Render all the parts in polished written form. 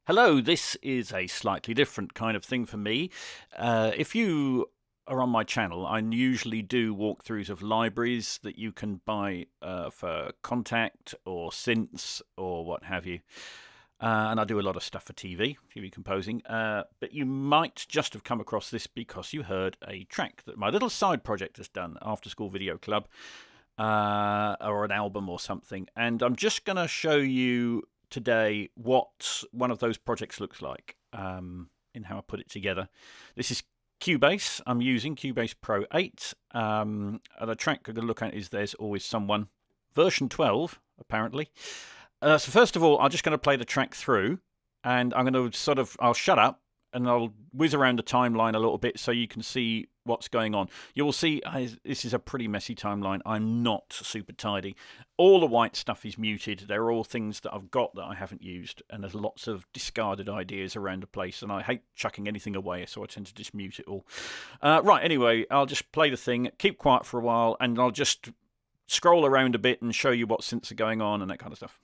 Hello, this is a slightly different kind of thing for me. If you are on my channel, I usually do walkthroughs of libraries that you can buy for Contact or synths or what have you. And I do a lot of stuff for TV composing. But you might just have come across this because you heard a track that my little side project has done, After School Video Club, or an album or something. And I'm just going to show you today what one of those projects looks like in how I put it together. This is Cubase. I'm using Cubase Pro 8. And the track I'm going to look at is There's Always Someone, version 12, apparently. So first of all, I'm just going to play the track through, and I'm going to I'll shut up, and I'll whiz around the timeline a little bit so you can see what's going on. You will see this is a pretty messy timeline. I'm not super tidy. All the white stuff is muted. They're all things that I've got that I haven't used, and there's lots of discarded ideas around the place, and I hate chucking anything away, so I tend to just mute it all. Right, anyway, I'll just play the thing, keep quiet for a while, and I'll just scroll around a bit and show you what synths are going on and that kind of stuff.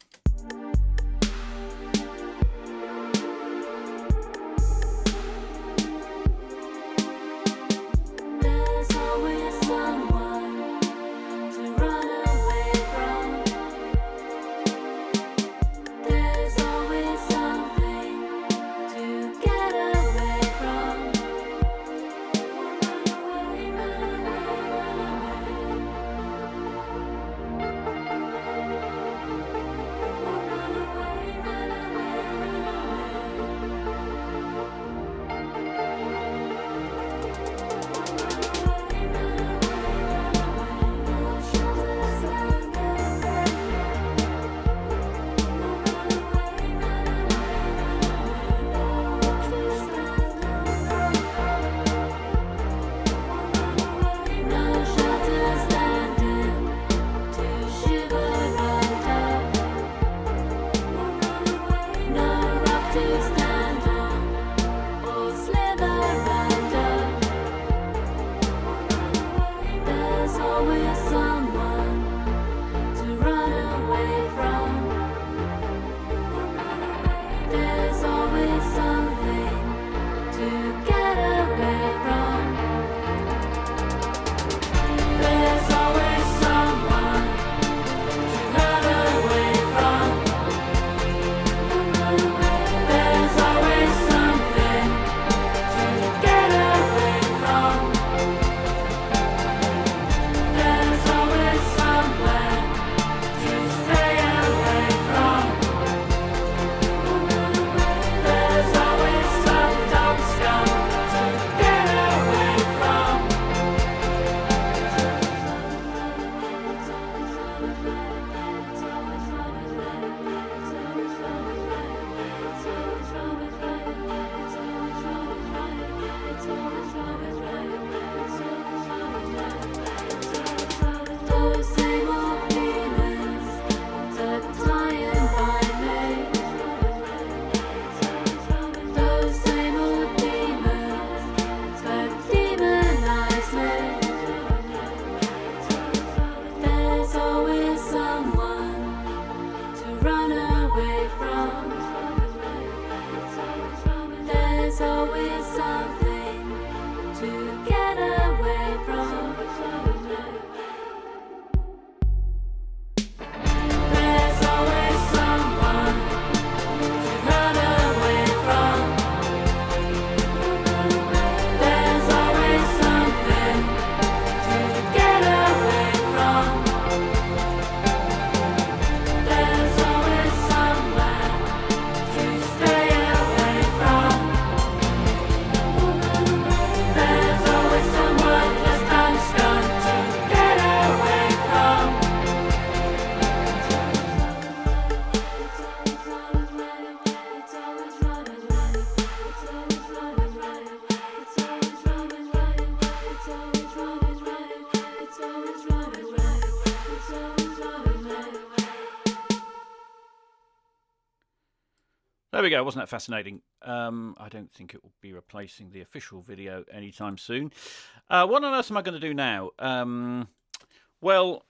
There we go. Wasn't that fascinating? I don't think it will be replacing the official video anytime soon. What on earth am I going to do now? Well,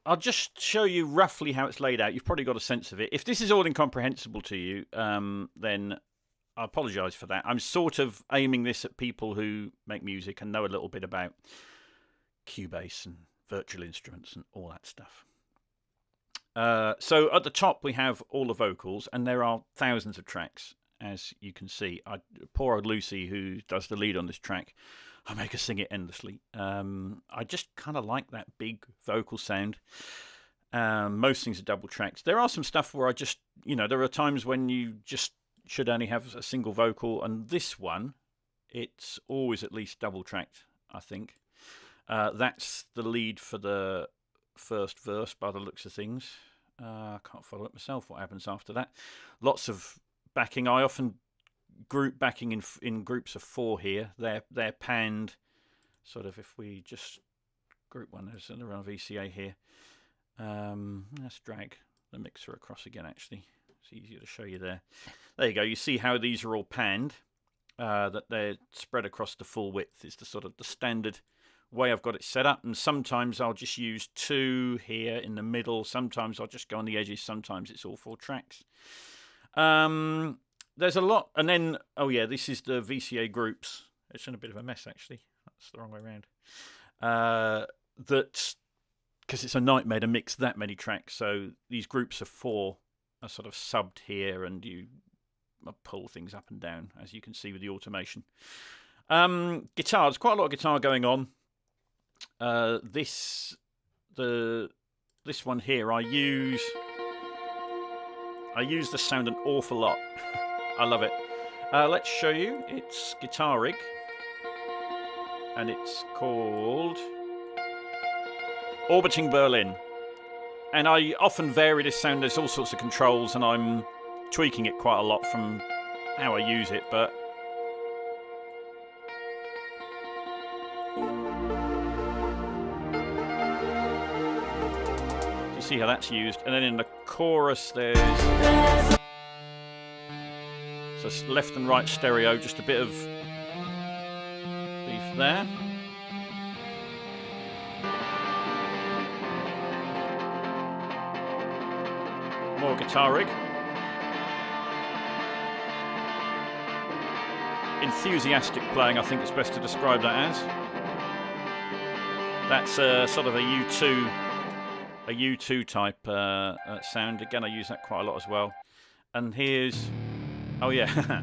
I'll just show you roughly how it's laid out. You've probably got a sense of it. If this is all incomprehensible to you, then I apologise for that. I'm sort of aiming this at people who make music and know a little bit about Cubase and virtual instruments and all that stuff. So at the top we have all the vocals, and there are thousands of tracks, as you can see. Poor old Lucy, who does the lead on this track, I make her sing it endlessly. I just kind of like that big vocal sound. Most things are double tracks. There are some stuff where I just, there are times when you just should only have a single vocal, and this one, it's always at least double tracked, I think. That's the lead for the first verse by the looks of things. I can't follow it myself, what happens after that. Lots of backing. I often group backing in groups of 4 here. They're panned, sort of, if we just group one, there's around VCA here. Let's drag the mixer across again, actually. It's easier to show you there. There you go. You see how these are all panned, that they're spread across the full width. Is the sort of the standard way I've got it set up. And sometimes I'll just use 2 here in the middle. Sometimes I'll just go on the edges. Sometimes it's all 4 tracks. There's a lot, and then, oh yeah, this is the VCA groups. It's in a bit of a mess, actually. That's the wrong way around. Because it's a nightmare to mix that many tracks, so these groups of 4 are sort of subbed here, and you pull things up and down, as you can see with the automation. Guitar, there's quite a lot of guitar going on. This one here, I use the sound an awful lot. I love it. Let's show you. It's Guitar Rig, and it's called Orbiting Berlin. And I often vary this sound. There's all sorts of controls, and I'm tweaking it quite a lot from how I use it, but you see how that's used. And then in the chorus there's left and right stereo, just a bit of beef there. More Guitar Rig. Enthusiastic playing, I think it's best to describe that as. That's sort of a U2 type sound. Again, I use that quite a lot as well. And here's, oh yeah,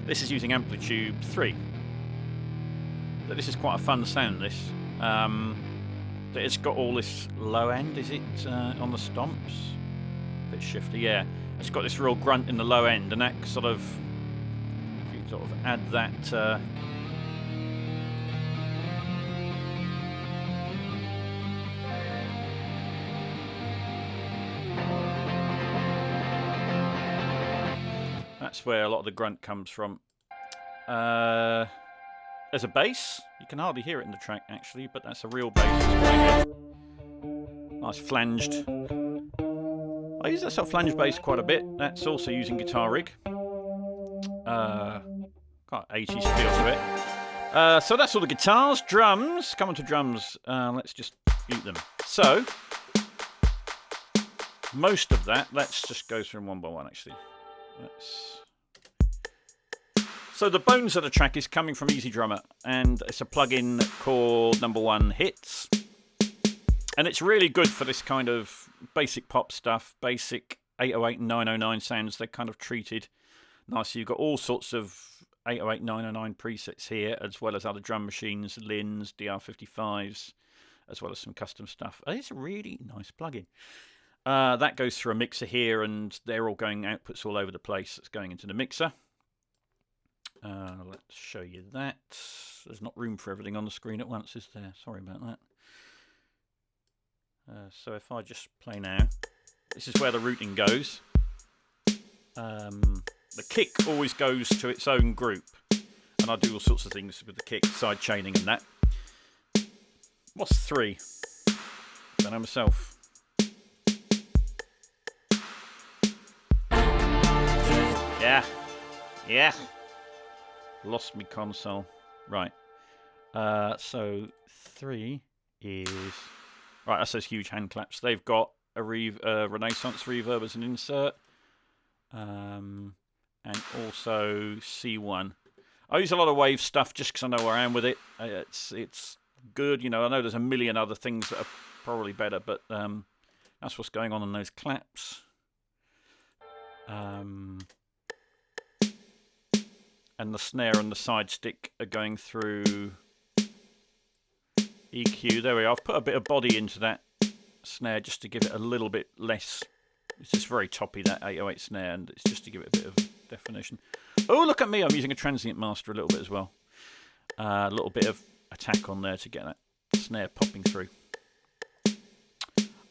this is using Amplitude 3. But this is quite a fun sound, this. It's got all this low end, is it, on the stomps? Bit shifty, yeah. It's got this real grunt in the low end, and that sort of, if you sort of add that, that's where a lot of the grunt comes from. There's a bass. You can hardly hear it in the track, actually, but that's a real bass. Nice flanged. I use that sort of flange bass quite a bit. That's also using Guitar Rig. Quite 80s feel to it. So that's all the guitars. Drums. Come on to drums. Let's just mute them. So, most of that, let's just go through them one by one, actually. So the bones of the track is coming from Easy Drummer, and it's a plugin called Number One Hits. And it's really good for this kind of basic pop stuff, basic 808 and 909 sounds. They're kind of treated nicely. You've got all sorts of 808, 909 presets here, as well as other drum machines, Lins, DR55s, as well as some custom stuff. It's a really nice plugin. That goes through a mixer here, and they're all going outputs all over the place. It's going into the mixer. Let's show you that. There's not room for everything on the screen at once, is there? Sorry about that. So if I just play now, this is where the routing goes. The kick always goes to its own group, and I do all sorts of things with the kick, side chaining and that. What's 3? Don't know myself. Yeah. Lost me console. Right. So 3 is Right, that's those huge hand claps. They've got a Renaissance reverb as an insert. And also C1. I use a lot of wave stuff just because I know where I am with it. It's good. You know, I know there's a million other things that are probably better, but that's what's going on in those claps. And the snare and the side stick are going through EQ. There we are. I've put a bit of body into that snare just to give it a little bit less. It's just very toppy, that 808 snare, and it's just to give it a bit of definition. Oh, look at me. I'm using a transient master a little bit as well. A little bit of attack on there to get that snare popping through.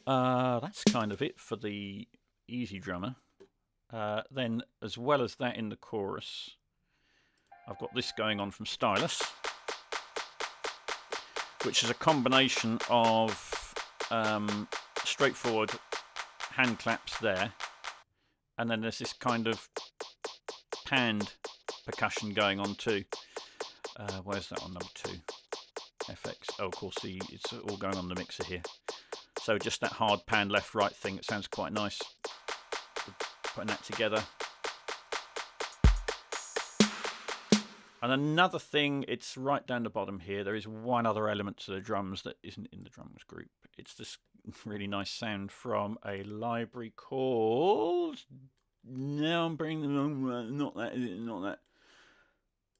That's kind of it for the easy drummer. Then, as well as that in the chorus, I've got this going on from Stylus, which is a combination of straightforward hand claps there, and then there's this kind of panned percussion going on too. Where's that on number 2? FX. Oh, of course, it's all going on the mixer here. So just that hard pan left-right thing. It sounds quite nice. Putting that together. And another thing, it's right down the bottom here. There is one other element to the drums that isn't in the drums group. It's this really nice sound from a library called... Now I'm bringing the wrong one. Not that, is it? Not that.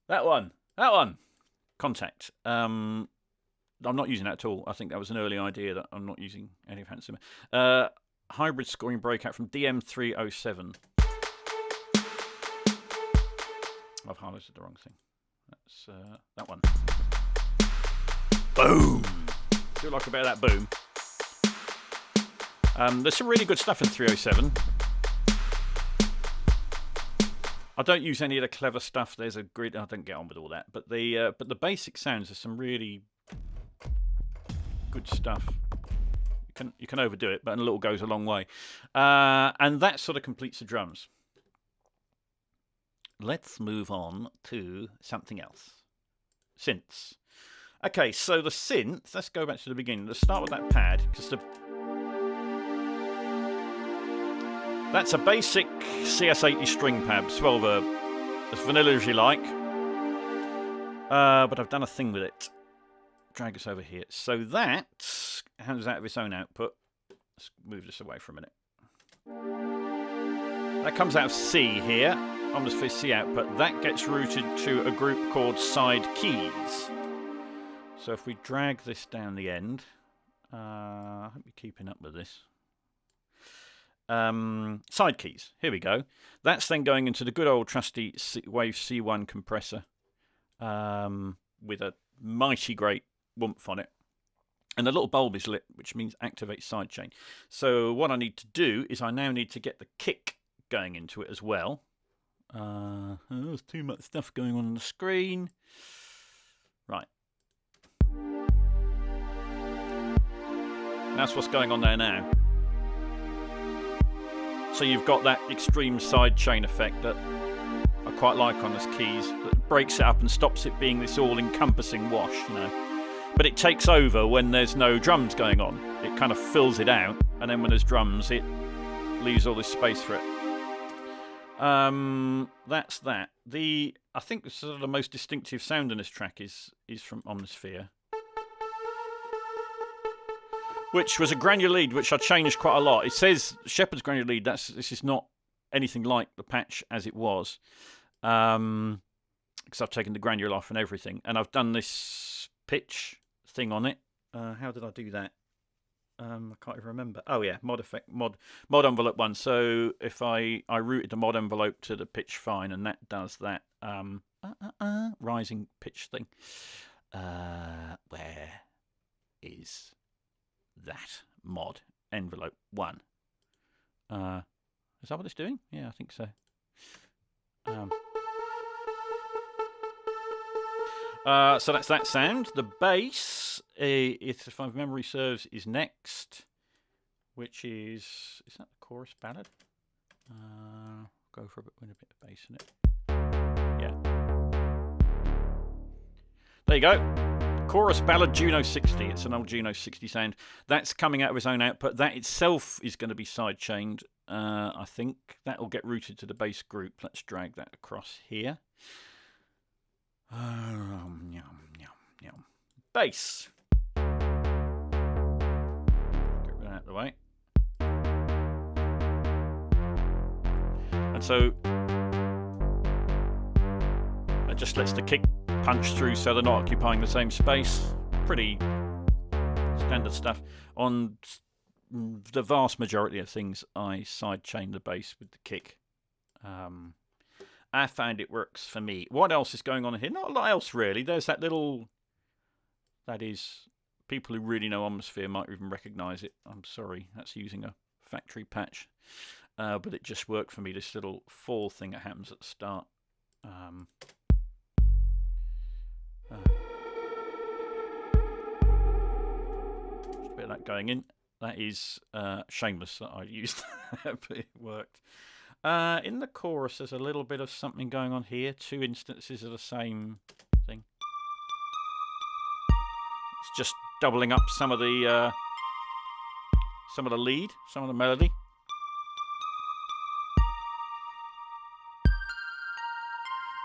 That one. That one. Contact. I'm not using that at all. I think that was an early idea that I'm not using any of Hans Zimmer. Hybrid scoring breakout from DM307. I've highlighted the wrong thing. That's that one. Boom! Do like a bit of that boom. There's some really good stuff in 307. I don't use any of the clever stuff. There's a grid. I don't get on with all that. But the basic sounds are some really good stuff. You can overdo it, but a little goes a long way. And that sort of completes the drums. Let's move on to something else. Synths. Okay, so the synth, let's go back to the beginning. Let's start with that pad, because that's a basic CS80 string pad, 12 verb, as vanilla as you like. But I've done a thing with it. Drag us over here. So that has out of its own output. Let's move this away for a minute. That comes out of C here, Omnisphere C output. That gets routed to a group called side keys. So if we drag this down the end, I hope you're keeping up with this. Side keys, here we go. That's then going into the good old trusty Wave C1 compressor with a mighty great woomph on it. And the little bulb is lit, which means activate sidechain. So what I need to do is I now need to get the kick going into it as well. There's too much stuff going on the screen. Right. That's what's going on there now. So you've got that extreme sidechain effect that I quite like on this keys, that breaks it up and stops it being this all-encompassing wash, you know. But it takes over when there's no drums going on. It kind of fills it out, and then when there's drums, it leaves all this space for it. That's that. I think sort of the most distinctive sound in this track is from Omnisphere, which was a granular lead, which I changed quite a lot. It says Shepard's granular lead. This is not anything like the patch as it was, because I've taken the granular off and everything, and I've done this pitch thing on it. How did I do that? I can't even remember. Oh yeah, mod envelope 1. So if I routed the mod envelope to the pitch fine, and that does that rising pitch thing. Where is that mod envelope 1? Is that what it's doing? Yeah, I think so. So that's that sound. The bass, if my memory serves, is next, which is that the chorus ballad? Go for a bit with a bit of bass in it. Yeah. There you go. Chorus Ballad Juno 60. It's an old Juno 60 sound. That's coming out of his own output. That itself is going to be sidechained. I think that will get routed to the bass group. Let's drag that across here. Bass. Get that out of the way. And so it just lets the kick punch through so they're not occupying the same space. Pretty standard stuff. On the vast majority of things, I sidechain the bass with the kick. I found it works for me. What else is going on here? Not a lot else, really. There's that little... That is... People who really know Omnisphere might even recognise it. I'm sorry, that's using a factory patch. But it just worked for me, this little fall thing that happens at the start. Just a bit of that going in. That is shameless that I used, but it worked. In the chorus, there's a little bit of something going on here. 2 instances of the same thing. It's just doubling up some of the lead, some of the melody.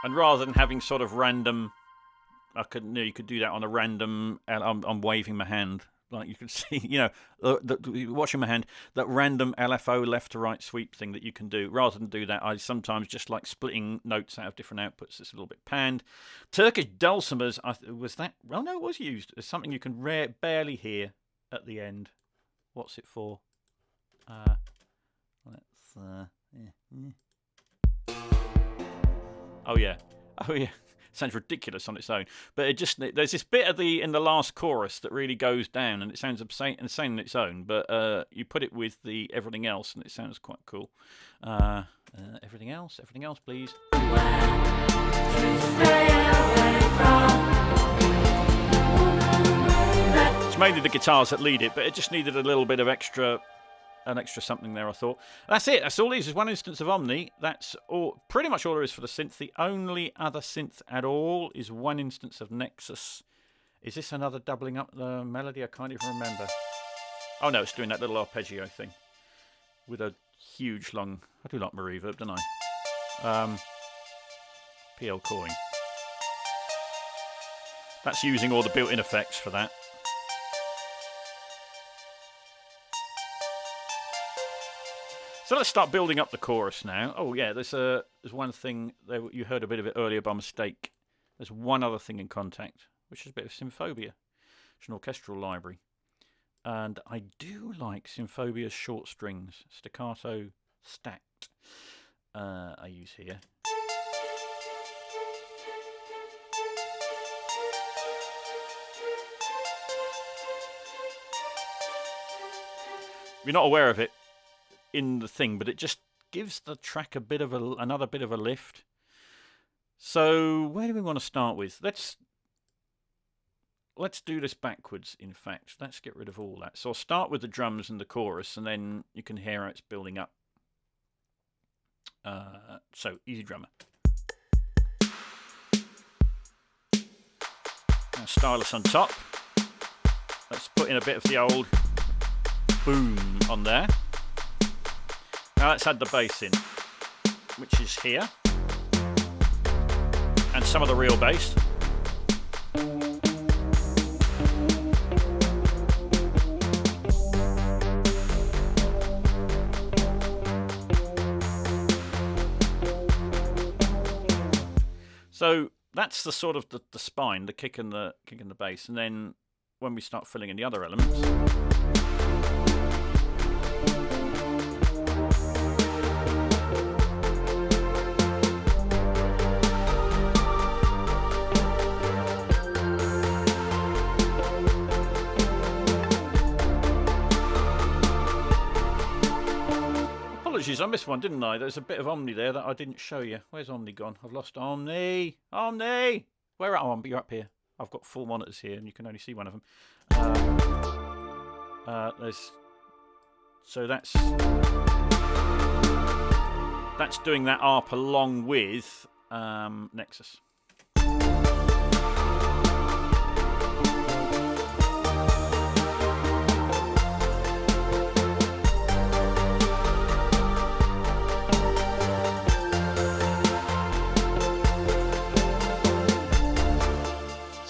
And rather than having sort of random, you could do that on a random. I'm waving my hand, like you can see, watching my hand. That random LFO left to right sweep thing that you can do. Rather than do that, I sometimes just like splitting notes out of different outputs. It's a little bit panned. Turkish dulcimers. Was that? Well, no, it was used. It's something you can barely hear at the end. What's it for? Oh yeah. Sounds ridiculous on its own, but there's this bit in the last chorus that really goes down, and it sounds insane on its own. But you put it with the everything else, and it sounds quite cool. Everything else, please. It's mainly the guitars that lead it, but it just needed a little bit of extra something there, I thought. That's it. That's all it is one instance of Omni. That's all, pretty much all there is for the synth. The only other synth at all is one instance of Nexus. Is this another doubling up the melody? I can't even remember. Oh no, it's doing that little arpeggio thing with a huge long... I do like my reverb, don't I? PL coin. That's using all the built-in effects for that. So let's start building up the chorus now. Oh yeah, there's one thing there, you heard a bit of it earlier by mistake. There's one other thing in Contact, which is a bit of Symphobia. It's an orchestral library, and I do like Symphobia's short strings, staccato stacked. I use here. You're not aware of it in the thing, but it just gives the track a bit of another bit of a lift. So where do we want to start with? Let's do this backwards. In fact, let's get rid of all that. So I'll start with the drums and the chorus, and then you can hear how it's building up. So easy drummer. Now stylus on top. Let's put in a bit of the old boom on there. Now let's add the bass in, which is here, and some of the real bass. So that's the sort of the spine, the kick and the bass, and then when we start filling in the other elements. Apologies, I missed one, didn't I? There's a bit of Omni there that I didn't show you. Where's Omni gone? I've lost Omni. Omni! Where are you? You're up here. I've got full monitors here, and you can only see one of them. So that's doing that ARP along with Nexus.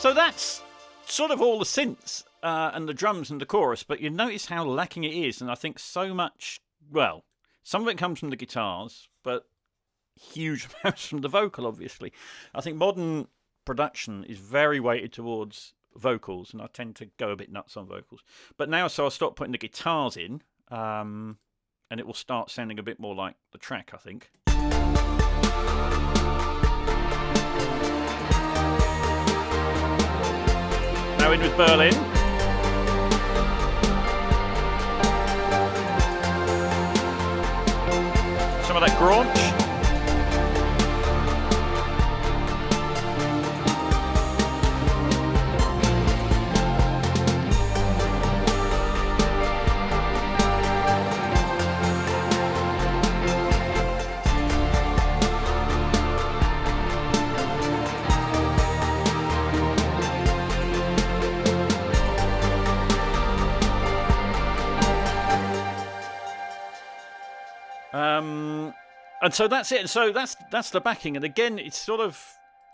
So that's sort of all the synths and the drums and the chorus, but you notice how lacking it is, and I think so much, well, some of it comes from the guitars, but huge amounts from the vocal, obviously. I think modern production is very weighted towards vocals, and I tend to go a bit nuts on vocals. But now, so I'll stop putting the guitars in, and it will start sounding a bit more like the track, I think. Now in with Berlin. Some of that grunge. And so that's it. So that's the backing. And again, it's sort of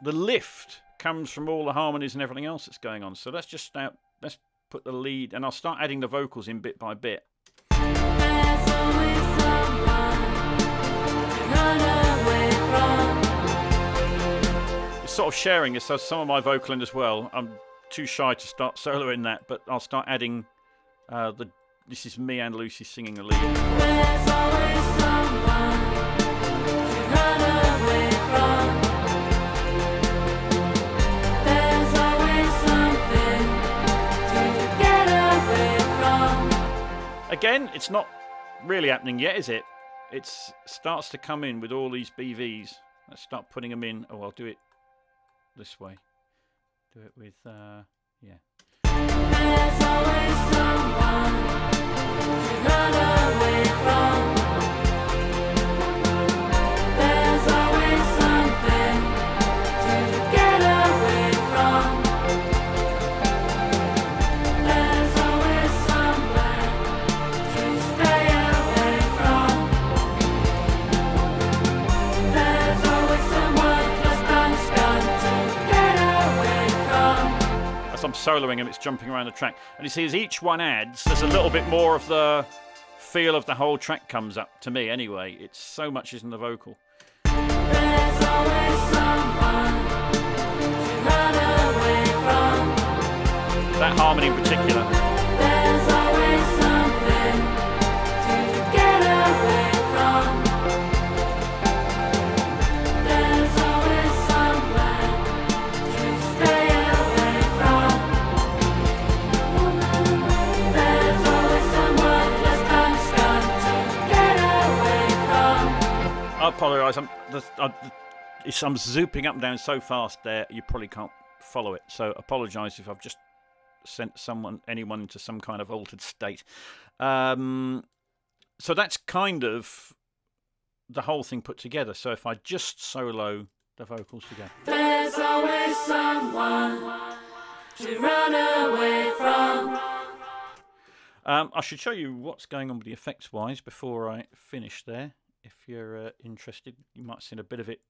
the lift comes from all the harmonies and everything else that's going on. So let's put the lead, and I'll start adding the vocals in bit by bit. It's sort of sharing this. So some of my vocal in as well. I'm too shy to start soloing that, but I'll start adding this is me and Lucy singing the lead. There's always someone to run away from. There's always something to get away from. Again, it's not really happening yet, is it? It starts to come in with all these BVs. Let's start putting them in. Oh, I'll do it this way. Do it with, yeah. There's always someone to run away from. There's always something to get away from. There's always somewhere to stay away from. There's always someone just unscanned to get away from. As I'm soloing him, it's jumping around the track. And you see, as each one adds, there's a little bit more of the feel of the whole track comes up to me anyway. It's so much is in the vocal. There's always someone to run away from. That harmony in particular. There's always something to get away from. There's always somewhere to stay away from. There's always someone just unscanned to get away from. I apologise. I'm zooping up and down so fast there, you probably can't follow it. So apologise if I've just sent anyone into some kind of altered state. So that's kind of the whole thing put together. So if I just solo the vocals together. There's always someone to run away from. I should show you what's going on with the effects wise before I finish there. If you're interested, you might have seen a bit of it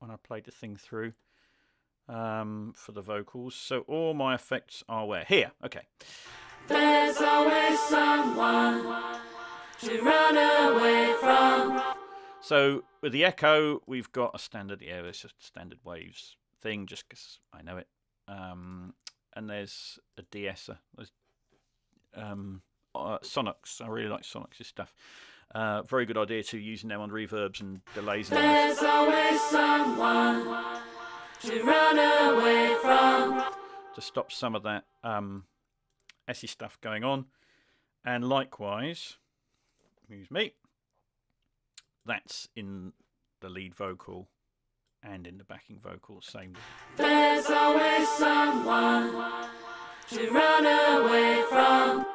when I played the thing through for the vocals. So all my effects are where? Here, okay. There's always someone to run away from. So with the echo, we've got a standard, yeah, it's just a standard waves thing, just because I know it. And there's a de-esser. There's Sonics. I really like Sonics' stuff. Very good idea too, using them on reverbs and delays. There's always someone to run away from. To stop some of that essy stuff going on. And likewise, excuse me, that's in the lead vocal and in the backing vocal, same. There's always someone to run away from.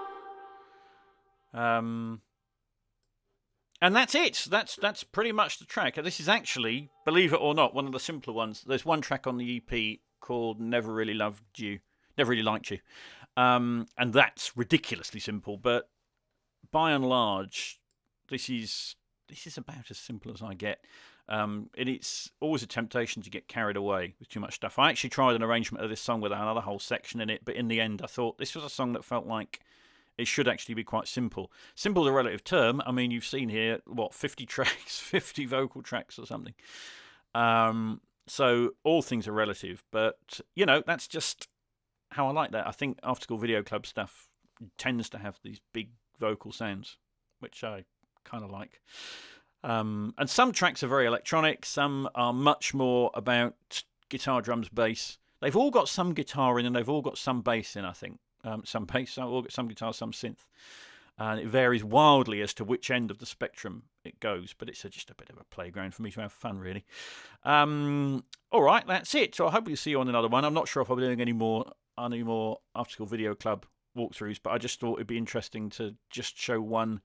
And that's it. That's pretty much the track. This is actually, believe it or not, one of the simpler ones. There's one track on the EP called Never Really Liked You. And that's ridiculously simple, but by and large, this is about as simple as I get. And it's always a temptation to get carried away with too much stuff. I actually tried an arrangement of this song with another whole section in it, but in the end I thought this was a song that felt like it should actually be quite simple. Simple is a relative term. I mean, you've seen here, 50 tracks, 50 vocal tracks or something. So all things are relative, but, that's just how I like that. I think After School Video Club stuff tends to have these big vocal sounds, which I kind of like. And some tracks are very electronic. Some are much more about guitar, drums, bass. They've all got some guitar in and they've all got some bass in, I think. Some bass, some guitar, some synth. And it varies wildly as to which end of the spectrum it goes. But it's just a bit of a playground for me to have fun, really. All right, that's it. So I hope we'll see you on another one. I'm not sure if I'll be doing any more After School Video Club walkthroughs, but I just thought it'd be interesting to just show one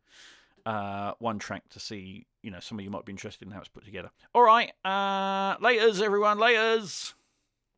track to see, some of you might be interested in how it's put together. All right, laters, everyone, laters.